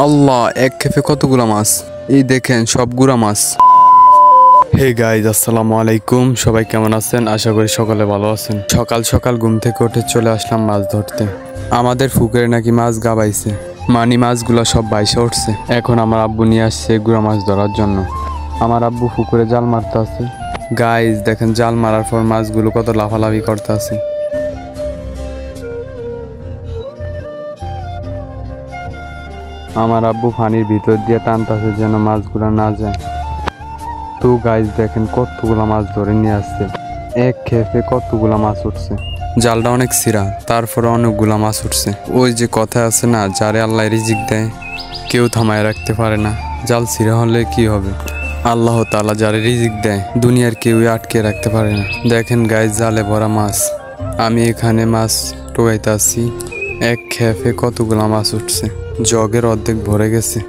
আল্লাহ, এক খেপে কতগুলা মাছ! এই দেখেন সবগুলা মাছ। হে গাইজ, আসসালামু আলাইকুম। সবাই কেমন আছেন? আশা করি সকলে ভালো আছেন। সকাল সকাল ঘুম থেকে উঠে চলে আসলাম মাছ ধরতে। আমাদের পুকুরে নাকি মাছ গাবাইছে, মাছগুলা সব বাইসে উঠছে। এখন আমার আব্বু নিয়ে আসছে গুড়া মাছ ধরার জন্য। আমার আব্বু পুকুরে জাল মারতে আছে। গাইজ দেখেন, জাল মারার পর মাছগুলো কত লাফালাফি করতে আছে। আমার আব্বু পানির ভিতর দিয়ে টানতেছে যেন মাছগুলো না যায়। তো গাইজ দেখেন কতগুলা মাছ ধরে নিয়ে আসছে। এক খেপে কতগুলা মাছ উঠছে। জালটা অনেক ছিঁড়া, তারপরে অনেকগুলা মাছ উঠছে। ওই যে কথা আছে না, যারে আল্লাহ রিজিক দেয় কেউ থামায় রাখতে পারে না। জাল ছিঁড়া হলে কি হবে? আল্লাহ তাআলা যারে রিজিক দেয় দুনিয়ার কেউই আটকে রাখতে পারে না। দেখেন গাইজ, জালে ভরা মাছ। আমি এখানে মাছ টোকাইতে আসছি। এক খেপে কতগুলা মাছ উঠছে, জগের অর্ধেক ভরে গেছে।